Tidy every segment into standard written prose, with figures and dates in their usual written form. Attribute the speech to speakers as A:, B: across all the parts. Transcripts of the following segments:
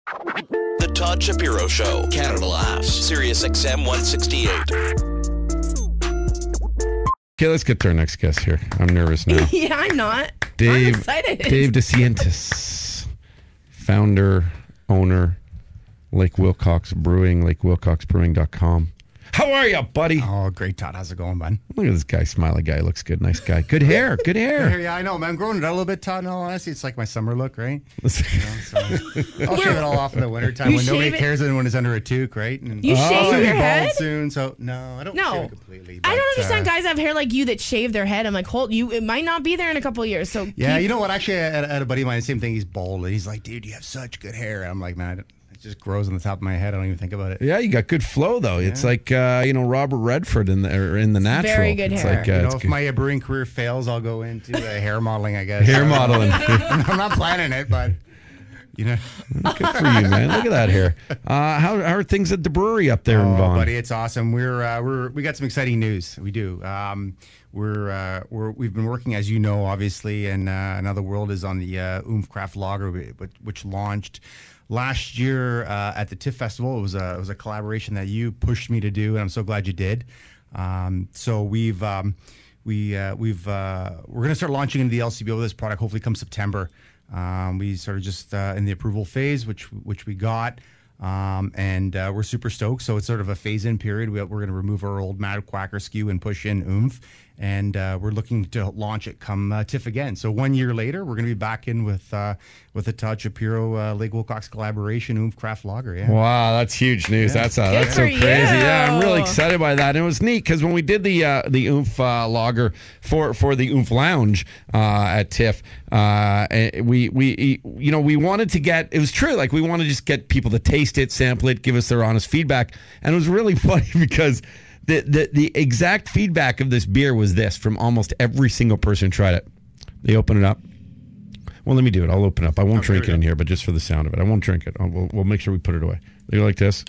A: The Todd Shapiro Show. Canada Laughs. SiriusXM 168.
B: Okay, let's get to our next guest here. I'm nervous now.
C: Yeah, I'm not.
B: I'm
C: excited.
B: Dave DeCientis, founder, owner, Lake Wilcox Brewing, lakewilcoxbrewing.com. How are you, buddy?
D: Oh, great, Todd. How's it going, bud?
B: Look at this guy, smiley guy. Looks good. Nice guy. Good hair. Good hair.
D: Yeah, I know, man. I'm growing it out a little bit, Todd. In all honesty, it's like my summer look, right? I'll shave it all off in the wintertime when nobody cares and when it's under a toque, right? And
C: You shave your head?
D: soon, so no, I don't shave it completely. But,
C: I don't understand guys that have hair like you that shave their head. I'm like, it might not be there in a couple of years. So
D: yeah, you know what? Actually, I had a buddy of mine, the same thing. He's bald. And he's like, dude, you have such good hair. And I'm like, man, it just grows on the top of my head. I don't even think about it.
B: Yeah, you got good flow though. Yeah. It's like Robert Redford in the Natural.
C: Very good
B: it's
C: hair.
B: Like,
D: if my brewing career fails, I'll go into hair modeling, I guess.
B: Hair modeling.
D: I'm not planning it, but
B: good for you, man. Look at that hair. How are things at the brewery up there in Vaughan?
D: Buddy, it's awesome. We got some exciting news. We do. We've been working, as you know, obviously, and now the world is on the Oomph craft lager, which launched last year at the TIFF Festival. It was a collaboration that you pushed me to do, and I'm so glad you did. So we're going to start launching into the LCBO with this product. Hopefully, come September. We sort of just in the approval phase, which we got, and we're super stoked. So it's sort of a phase-in period. We're going to remove our old Mad Quacker SKU and push in Oomph. And we're looking to launch it come TIFF again. So 1 year later, we're going to be back in with the Todd Shapiro Lake Wilcox collaboration, Oomph Craft Lager. Yeah.
B: Wow, that's huge news. Yeah. That's so crazy. Yeah, I'm really excited by that. And it was neat because when we did the Oomph lager for the Oomph Lounge at TIFF, we wanted to get, it was true, like we wanted to just get people to taste it, sample it, give us their honest feedback. And it was really funny because the exact feedback of this beer was this from almost every single person who tried it. They open it up. Well, let me do it. I'll open it up. I won't drink it in here, but just for the sound of it. I won't drink it. We'll make sure we put it away. You like this?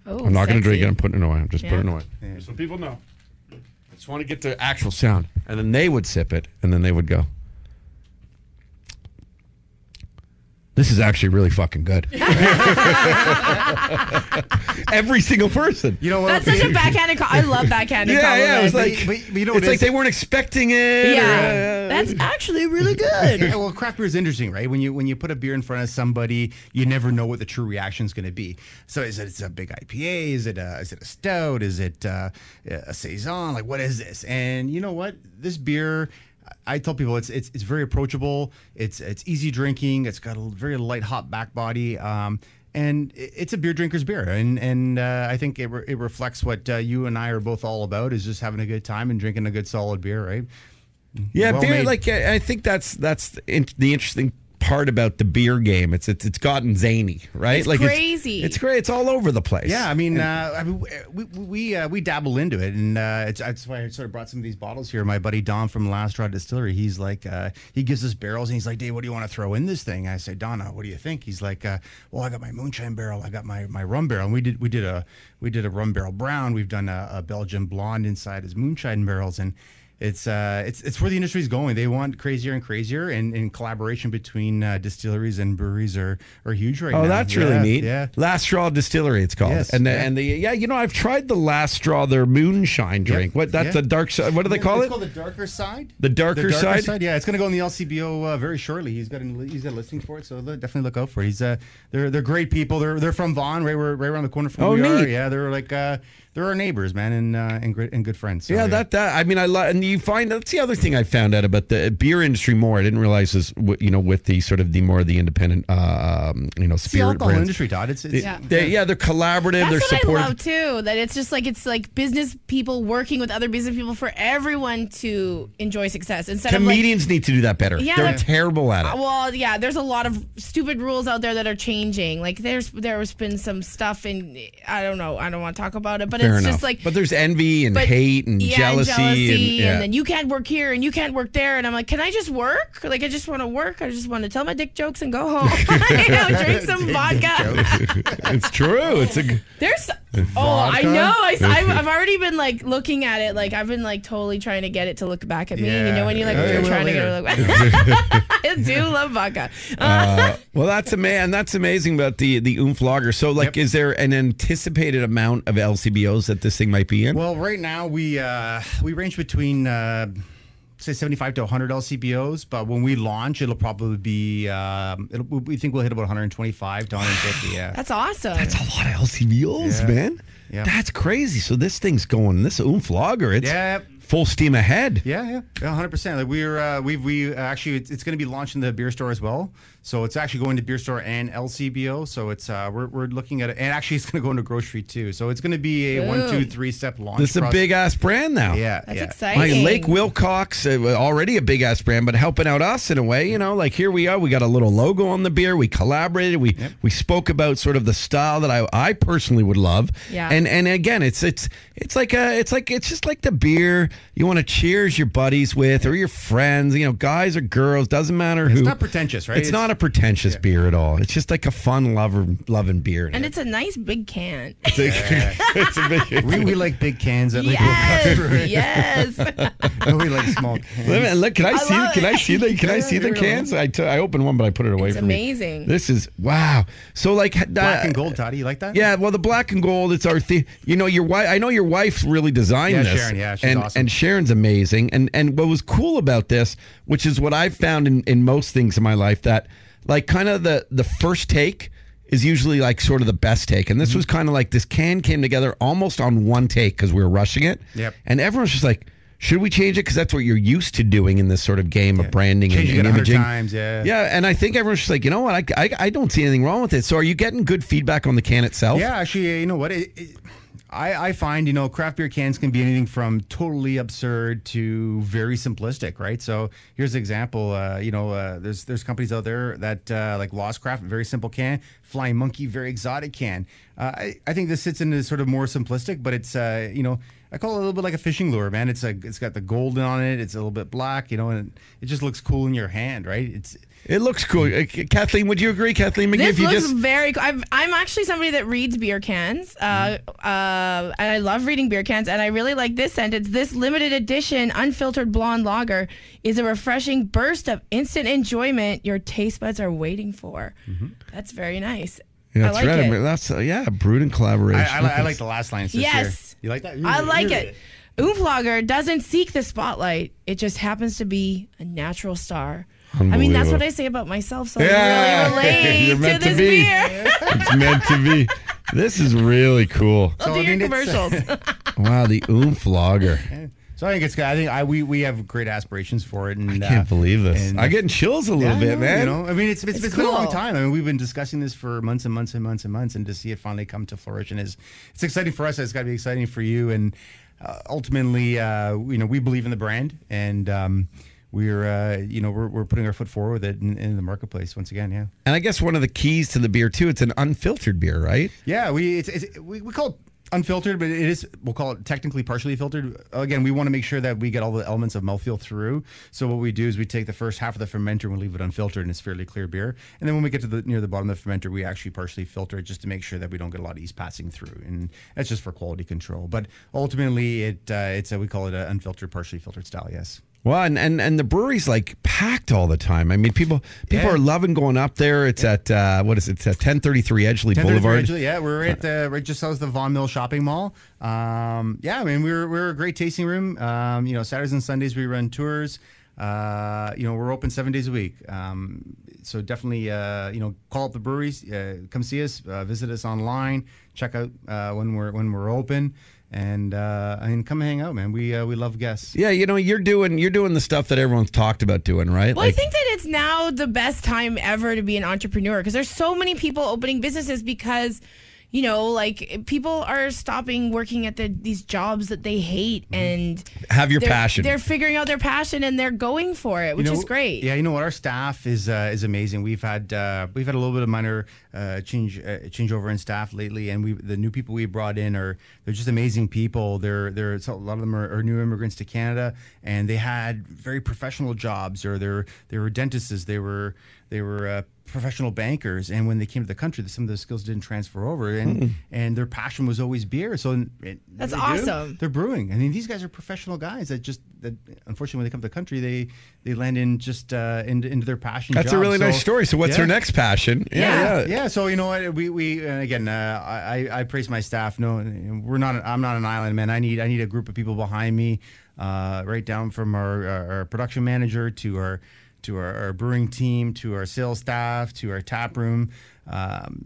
C: Oh,
B: I'm not going to drink it. I'm putting it away. I'm just putting it away. Yeah. So people know. I just want to get the actual sound. And then they would sip it, and then they would go. This is actually really fucking good. Every single person.
D: You know what?
C: That's such a backhanded I love backhanded compliments.
B: Yeah, it was like, but you know, it's like they weren't expecting it.
C: Yeah, that's actually really good.
D: Yeah, well, craft beer is interesting, right? When you put a beer in front of somebody, you never know what the true reaction is going to be. So is it a big IPA? Is it a stout? Is it a saison? Like, what is this? And you know what? This beer, I tell people it's very approachable. It's easy drinking. It's got a very light hop back body, and it's a beer drinker's beer. And I think it reflects what you and I are both all about, is just having a good time and drinking a good solid beer, right?
B: Yeah, beer. Like I think that's the interesting part about the beer game. It's gotten zany, right?
C: It's
B: like
C: crazy.
B: It's great. It's all over the place.
D: Yeah, I mean, we dabble into it, and that's why I sort of brought some of these bottles here. My buddy Don from Last Straw Distillery, he's like, he gives us barrels, and he's like, Dave, what do you want to throw in this thing? I say, Donna, what do you think? He's like, well, I got my moonshine barrel, I got my rum barrel, and we did a rum barrel brown. We've done a Belgian blonde inside his moonshine barrels, and it's where the industry is going. They want crazier and crazier, and collaboration between distilleries and breweries are huge right now.
B: Oh, that's really neat.
D: Yeah,
B: Last Straw Distillery, it's called.
D: Yes,
B: I've tried the Last Straw, their moonshine drink. What that's the dark side. What do they call it?
D: It's called the darker side.
B: The darker side.
D: Yeah, it's going to go in the LCBO very shortly. He's got a listing for it, so definitely look out for it. They're great people. They're from Vaughan, right around the corner from where we are. Yeah, they're like they're our neighbors, man, and good friends. So,
B: yeah, I mean, I love, and you find that's the other thing I found out about the beer industry more. I didn't realize is with the sort of the independent spirit
D: alcohol
B: brands.
D: Industry, Todd.
B: They're collaborative.
C: That's
B: they're
C: what
B: supportive.
C: I love too. That it's just like business people working with other business people for everyone to enjoy success. Instead
B: Comedians need to do that better.
C: Yeah,
B: they're terrible at it.
C: Well, yeah, there's a lot of stupid rules out there that are changing. Like there's been some stuff in, I don't know, I don't want to talk about it, but
B: Fair
C: it's
B: enough.
C: just like,
B: but there's envy and hate and jealousy
C: and then you can't work here and you can't work there, and I'm like, can I just work? Like I just want to work. I just want to tell my dick jokes and go home. Drink some vodka.
B: It's true.
C: I know. I've already been like looking at it. Like I've been like totally trying to get it to look back at me.
D: Yeah.
C: You know when you like
D: Yeah,
C: you're
D: yeah,
C: trying to get
D: later.
C: it to look back. I do love vodka.
B: Well, that's amazing about the Oomph lager. So, like, is there an anticipated amount of LCBOs that this thing might be in?
D: Well, right now we range between say 75 to 100 LCBOs, but when we launch, it'll probably be we think we'll hit about 125 to 150. Yeah,
C: That's awesome.
B: That's a lot of LCBOs, man.
D: Yeah.
B: That's crazy. So this thing's going. This Oomph lager, it's full steam ahead.
D: Yeah, 100%. Like we actually it's going to be launched in the beer store as well. So it's actually going to beer store and LCBO. So it's we're looking at it, and actually it's going to go into grocery too. So it's going to be a 1, 2, 3 step launch.
B: This is a big ass brand now.
D: Yeah,
C: That's
D: yeah.
C: exciting.
B: Like Lake Wilcox, already a big ass brand, but helping out us in a way. You know, like here we are. We got a little logo on the beer. We collaborated. We spoke about sort of the style that I personally would love.
C: Yeah.
B: And again, it's just like the beer you want to cheers your buddies with or your friends. You know, guys or girls, doesn't matter who.
D: It's not pretentious, right?
B: It's not a pretentious beer at all. It's just like a fun loving beer.
C: And it's a nice big can.
B: It's a big.
D: we like big cans at
C: Yes.
D: we like small cans.
B: Look, can I see?
C: love
B: Can I
C: it.
B: see the? Can I see the cans? I opened one, but I put it away
C: It's
B: from me.
C: amazing.
B: This is wow. So like
D: Black and gold, Toddy, you like that?
B: Yeah, well, the black and gold. It's our theme. You know, your wife. I know your wife really designed
D: Yeah,
B: this.
D: Sharon, yeah, she's awesome.
B: And Sharon's amazing. And what was cool about this, which is what I've found in most things in my life, that like kind of the first take is usually like sort of the best take. And this was kind of like this can came together almost on one take because we were rushing it.
D: Yep.
B: And everyone's just like, should we change it? Because that's what you're used to doing in this sort of game of branding
D: Changing
B: and
D: it 100
B: imaging.
D: times, yeah.
B: Yeah, and I think everyone's just like, you know what? I don't see anything wrong with it. So are you getting good feedback on the can itself?
D: Yeah, actually, you know what? I find, you know, craft beer cans can be anything from totally absurd to very simplistic, right? So here's an example. There's companies out there that like Lost Craft, very simple can. Flying Monkey, very exotic can. I think this sits into sort of more simplistic, but it's I call it a little bit like a fishing lure, man. It's got the golden on it. It's a little bit black, and it just looks cool in your hand, right?
B: It looks cool. Kathleen, would you agree? Kathleen McGee,
C: This
B: if you
C: looks
B: just
C: very cool. I'm actually somebody that reads beer cans, and I love reading beer cans, and I really like this sentence. This limited edition unfiltered blonde lager is a refreshing burst of instant enjoyment your taste buds are waiting for. That's very nice.
B: Yeah,
C: I
B: that's
C: like
B: right.
C: it.
B: I mean, that's brewed in collaboration.
D: I like the last line. It says
C: Yes.
D: here. You like that?
C: I like it. Oomph Lager doesn't seek the spotlight. It just happens to be a natural star. I mean, that's what I say about myself, so I really relate
B: You're
C: to
B: meant
C: this
B: to be.
C: beer.
B: It's meant to be. This is really cool.
C: I'll do your commercials.
B: Wow, the Oomph lager.
D: So I think it's good. I think we have great aspirations for it. And
B: I can't believe this. I'm getting chills a little bit, man.
D: I mean, it's been a
C: cool.
D: long time. I mean, we've been discussing this for months and months and months and months, and to see it finally come to fruition it's exciting for us. It's got to be exciting for you, and ultimately, we believe in the brand, and we're putting our foot forward with it in the marketplace once again. Yeah.
B: And I guess one of the keys to the beer too, it's an unfiltered beer, right?
D: Yeah, we call it unfiltered, but we'll call it technically partially filtered. Again, we want to make sure that we get all the elements of mouthfeel through. So what we do is we take the first half of the fermenter and we leave it unfiltered, and it's fairly clear beer. And then when we get to near the bottom of the fermenter, we actually partially filter it just to make sure that we don't get a lot of yeast passing through. And that's just for quality control. But ultimately, we call it an unfiltered, partially filtered style. Yes.
B: Well, and the brewery's like packed all the time. I mean, people are loving going up there. It's at what is it? It's at 1033 Edgeley Boulevard.
D: Edgeley, yeah, we're at right just south of the Vaughan Mill Shopping Mall. I mean, we're a great tasting room. Saturdays and Sundays we run tours. We're open 7 days a week. So definitely, call up the breweries, come see us, visit us online, check out when we're open. And come hang out, man. We love guests.
B: Yeah, you're doing the stuff that everyone's talked about doing, right?
C: Well, I think that it's now the best time ever to be an entrepreneur because there's so many people opening businesses because, people are stopping working at these jobs that they hate and
B: have your passion.
C: They're figuring out their passion and they're going for it, which is great.
D: Yeah, our staff is amazing. We've had a little bit of minor changeover in staff lately, and the new people we brought in they're just amazing people. They're a lot of them are new immigrants to Canada, and they had very professional jobs, or they were dentists, they were professional bankers, and when they came to the country, some of those skills didn't transfer over, and their passion was always beer. So
C: that's awesome.
D: They're brewing. I mean, these guys are professional guys that unfortunately when they come to the country, they land in just into their passion.
B: That's
D: job.
B: a really nice story. So what's their next passion?
D: Yeah. So you know what, we again, I praise my staff. No, I'm not an island man. I need a group of people behind me, right down from our production manager to our brewing team, to our sales staff, to our tap room.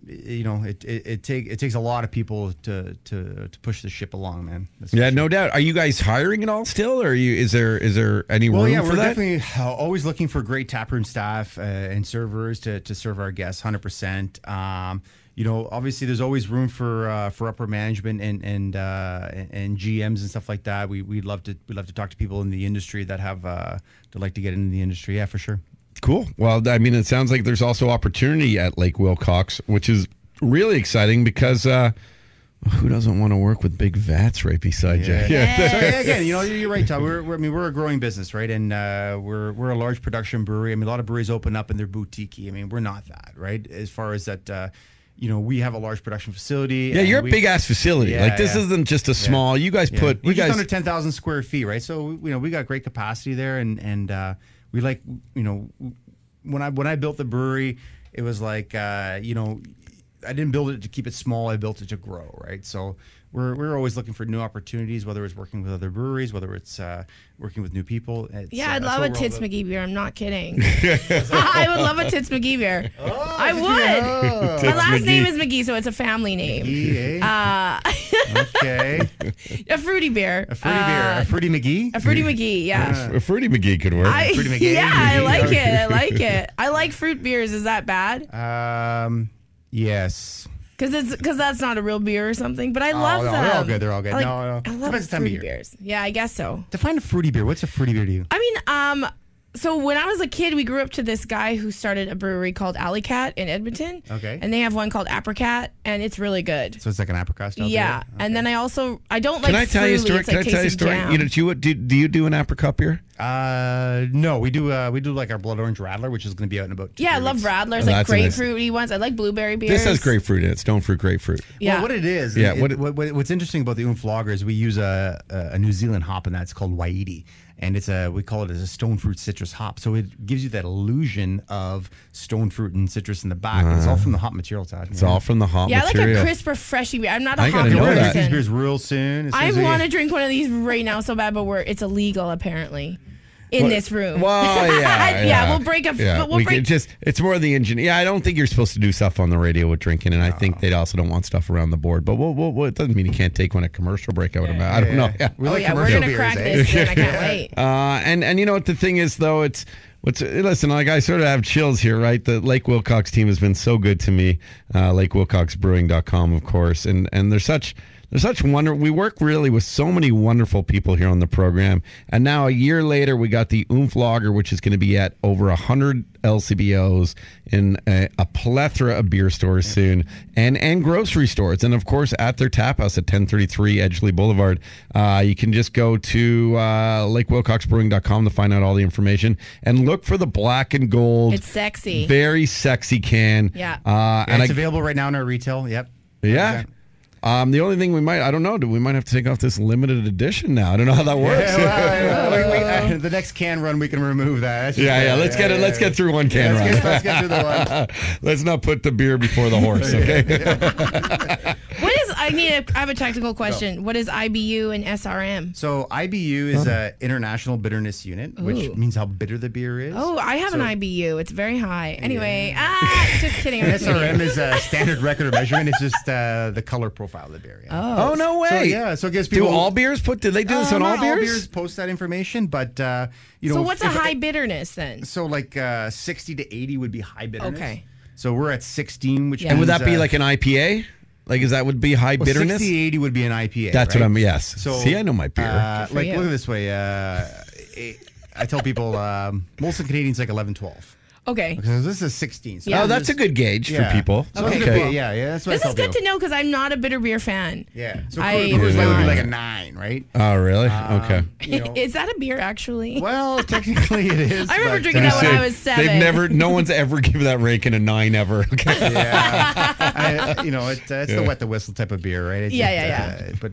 D: It takes a lot of people to push the ship along, man.
B: No doubt. Are you guys hiring at all still, or is there any room for that?
D: We're definitely always looking for great taproom staff and servers to serve our guests, 100%. Obviously there's always room for upper management and GMs and stuff like that. We'd love to talk to people in the industry that have to like to get into the industry. Yeah, for sure.
B: Cool. Well, I mean, it sounds like there's also opportunity at Lake Wilcox, which is really exciting because who doesn't want to work with big vats right beside you?
D: Yeah. So again, you're right, Todd. We're a growing business, right? And we're a large production brewery. I mean, a lot of breweries open up and they're boutique-y. I mean, we're not that, right? As far as that. We have a large production facility.
B: Yeah, you're a big ass facility. This isn't just a small. You guys put.
D: We're just under 10,000 square feet, right? So we got great capacity there, and we like when I built the brewery, it was like I didn't build it to keep it small. I built it to grow, right? So we're always looking for new opportunities, whether it's working with other breweries, whether it's working with new people.
C: I'd love a Tits McGee beer. I'm not kidding. I would love a Tits McGee beer. I would. My last name is McGee, so it's a family name.
D: McGee, eh? Okay.
C: A fruity beer.
D: A fruity beer. A fruity McGee?
C: A fruity McGee, yeah.
B: A fruity McGee could work.
D: Fruity McGee.
C: Yeah, I like it. I like fruit beers. Is that bad?
D: Yes.
C: Because that's not a real beer or something, but I love them.
D: They're all good.
C: I love fruity beers. Yeah, I guess so.
D: Define a fruity beer. What's a fruity beer to you?
C: I mean, so when I was a kid, we grew up to this guy who started a brewery called Alley Cat in Edmonton.
D: Okay.
C: And they have one called Apricot, and it's really good.
D: So it's like an apricot style beer?
C: Yeah. Okay. And then I don't like
B: Can I tell you a story?
C: Can I tell you a story?
B: Do you do an apricot beer?
D: No, we do like our blood orange Radler, which is going to be out in about 2
C: I love
D: weeks.
C: Radlers, like grapefruity ones. I like blueberry beers.
B: This has grapefruit in it. Stone fruit grapefruit.
C: Yeah.
D: Well, what it is, what's interesting about the Oomph lager is we use a New Zealand hop in that. It's called Waiiti. And we call it as a stone fruit citrus hop. So it gives you that illusion of stone fruit and citrus in the back. It's all from the hop material, Todd.
B: It's all from the hop material.
C: Yeah, I like a crisp, refreshing beer. I'm not a hop
B: know
D: We're
C: person.
D: these beers real soon.
C: I want to drink one of these right now so bad, but it's illegal apparently. In this room.
B: Well, yeah.
C: We'll break up.
B: Yeah, it's more the engine. Yeah, I don't think you're supposed to do stuff on the radio with drinking, and I think they also don't want stuff around the board. But it doesn't mean you can't take one at commercial break. I don't know. Yeah.
C: We're going to crack this, and I can't wait.
B: And you know what the thing is, though? Listen, like I sort of have chills here, right? The Lake Wilcox team has been so good to me. LakeWilcoxBrewing.com, of course, and there's such wonder. We work really with so many wonderful people here on the program, and now a year later, we got the Oomph Lager, which is going to be at over 100 LCBOs in a plethora of beer stores soon, and grocery stores, and of course at their tap house at 1033 Edgeley Boulevard. You can just go to LakeWilcoxBrewing.com to find out all the information, and look for the black and gold.
C: It's sexy,
B: very sexy can.
C: Yeah,
D: and it's available right now in our retail. Yep.
B: Yeah. The only thing we might have to take off this limited edition now. I don't know how that works.
D: The next can run, we can remove that.
B: Let's get through one can run.
D: Let's get through the one.
B: Let's not put the beer before the horse, okay?
C: I have a technical question. What is IBU and SRM?
D: So IBU is an international bitterness unit, which means how bitter the beer is.
C: Oh, I have an IBU. It's very high. Anyway, just kidding.
D: SRM is a standard record of measurement. It's just the color profile of the beer.
B: Yeah. Oh, no way.
D: So it gives people.
B: Do all beers do they do this on all beers?
D: All beers post that information, but
C: So what's a high bitterness then?
D: So like 60 to 80 would be high bitterness.
C: Okay.
D: So we're at 16, which
B: and would that be like an IPA? Like, would be high bitterness?
D: 60, 80 would be an IPA.
B: That's
D: right?
B: what yes. So, see, I know my beer.
D: Look at this way. I tell people Molson Canadian's like 11, 12.
C: Okay.
D: Because this is 16. So
C: Yeah.
B: Oh, that's a good gauge for people.
D: So it's a good beer. Yeah. That's what
C: This
D: I
C: is
D: tell
C: good
D: people.
C: to know because I'm not a bitter beer fan.
D: Yeah. So
C: I-
D: Coors Light would be
B: Yeah.
D: like a 9, right?
B: Oh, really? Okay.
D: You know,
C: Is that a beer, actually?
D: well, technically it is.
C: I remember
D: but,
C: drinking that when I was 7.
B: They've never. No one's ever given that ranking a 9 ever. Okay.
D: Yeah. it's the wet the whistle type of beer, right? It's
C: Yeah.
D: But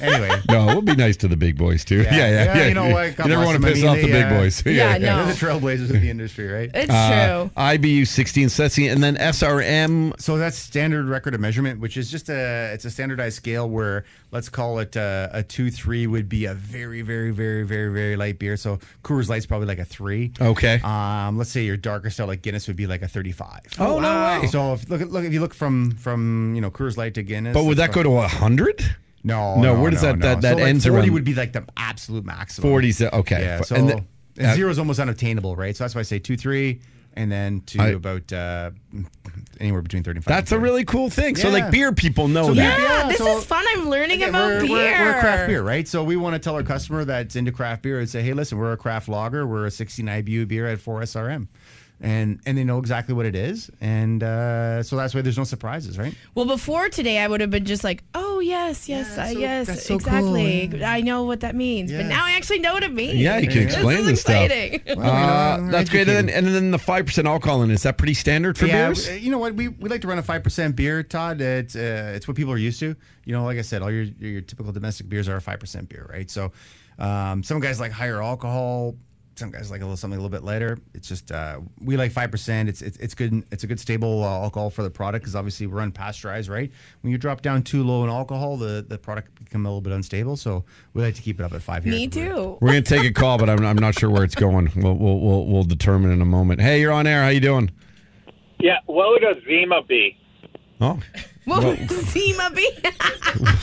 D: anyway.
B: No, we'll be nice to the big boys too. Yeah.
D: You know what?
B: You never want to piss off the big boys.
C: Yeah, no.
D: They're the trailblazers of the industry, right?
C: It's true.
B: IBU 16, and then SRM.
D: So that's standard record of measurement, which is just it's a standardized scale where let's call it a 2-3 would be a very, very, very, very, very light beer. So Coors Light's probably like a 3.
B: Okay.
D: Let's say your darker style like Guinness would be like a 35.
B: Oh, no way.
D: So if you look from Coors Light to Guinness.
B: But would that go to 100?
D: No.
B: Where does that
D: so
B: ends
D: 40
B: around?
D: would be like the absolute maximum.
B: 40's okay.
D: Yeah. So
B: And
D: zero is almost unattainable, right? So that's why I say 2-3, and then to about anywhere between 35.
B: that's
D: and
B: a
D: 40.
B: really cool thing. So
D: Yeah.
B: like beer people know
D: So
B: that.
C: Yeah, this
D: so-
C: is fun. I'm learning
D: Again,
C: about beer.
D: We're a craft beer, right? So we want to tell our customer that's into craft beer and say, hey, listen, we're a craft lager. We're a 16 IBU beer at 4 SRM. And they know exactly what it is. And so that's why there's no surprises, right?
C: Well, before today, I would have been just like, oh, yes,
D: that's so
C: exactly.
D: cool.
C: I know what that means. But
D: Yeah.
C: now I actually know what it means.
B: Yeah, you can explain this stuff.
C: exciting.
B: That's great. And then the 5% alcohol in it, is that pretty standard for beers?
D: You know what? We like to run a 5% beer, Todd. It's what people are used to. You know, like I said, all your typical domestic beers are a 5% beer, right? So some guys like higher alcohol. Some guys like something a little bit lighter. It's just we like 5%. It's good. It's a good stable alcohol for the product because obviously we're unpasteurized, right? When you drop down too low in alcohol, the product can become a little bit unstable. So we like to keep it up at 5 here.
C: Me too.
B: We're gonna take a call, but I'm not sure where it's going. We'll determine in a moment. Hey, you're on air. How you doing?
E: Yeah, what would a Zima be?
B: Oh,
C: What would Zima be?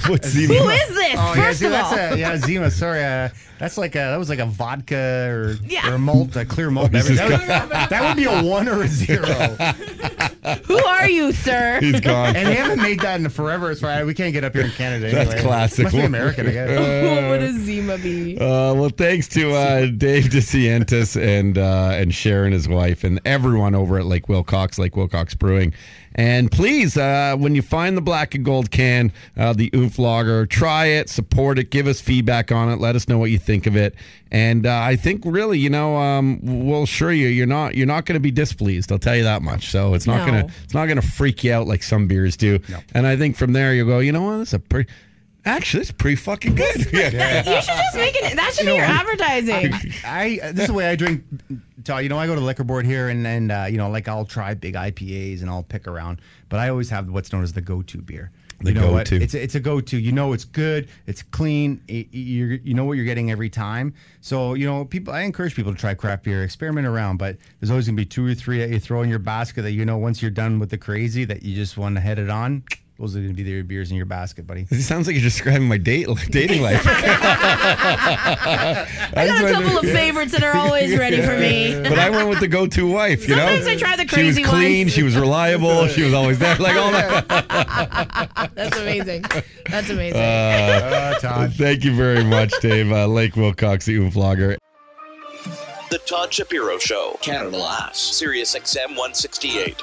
B: what's
C: Who
B: Zima?
C: is this?
D: Oh,
C: First of all.
D: that's Zima. Sorry, that was like a vodka or
C: Yeah.
D: a malt, a clear malt beverage.
B: He's
D: That would be a 1 or a 0.
C: Who are you, sir?
B: He's gone.
D: And they haven't made that in forever. As far we can't get up here in Canada.
B: That's
D: anyway.
B: classic.
D: Must be American, I guess.
C: What would a Zima be?
B: Well, thanks to Dave DeCientis and Sharon, his wife, and everyone over at Lake Wilcox Brewing. And please, when you find the black and gold can, the Oomph lager, try it, support it, give us feedback on it, let us know what you think of it. And I think really, we'll assure you're not going to be displeased. I'll tell you that much. So it's not
C: No.
B: gonna freak you out like some beers do.
D: No.
B: And I think from there you'll go, you know what, this is it's pretty fucking good. Yeah.
C: You should just make it. That should be your advertising.
D: This is the way I drink. Todd, I go to the liquor board here and I'll try big IPAs and I'll pick around, but I always have what's known as the go-to beer.
B: The
D: you know what?
B: go-to.
D: It's a go-to. You know it's good. It's clean. You know what you're getting every time. So I encourage people to try craft beer, experiment around. But there's always gonna be 2 or 3 that you throw in your basket that once you're done with the crazy that you just want to head it on. Those are going to be your beers in your basket, buddy.
B: It sounds like you're describing my dating life.
C: I got a couple of favorites that are always ready for me.
B: But I went with the go-to wife,
C: Sometimes I try the crazy
B: She was clean,
C: ones.
B: she was reliable, she was always there, like all that.
C: That's amazing. That's amazing.
D: Todd.
B: Thank you very much, Dave. Lake Wilcox, the Oomph lager.
A: The Todd Shapiro Show, Canada Laughs, SiriusXM 168.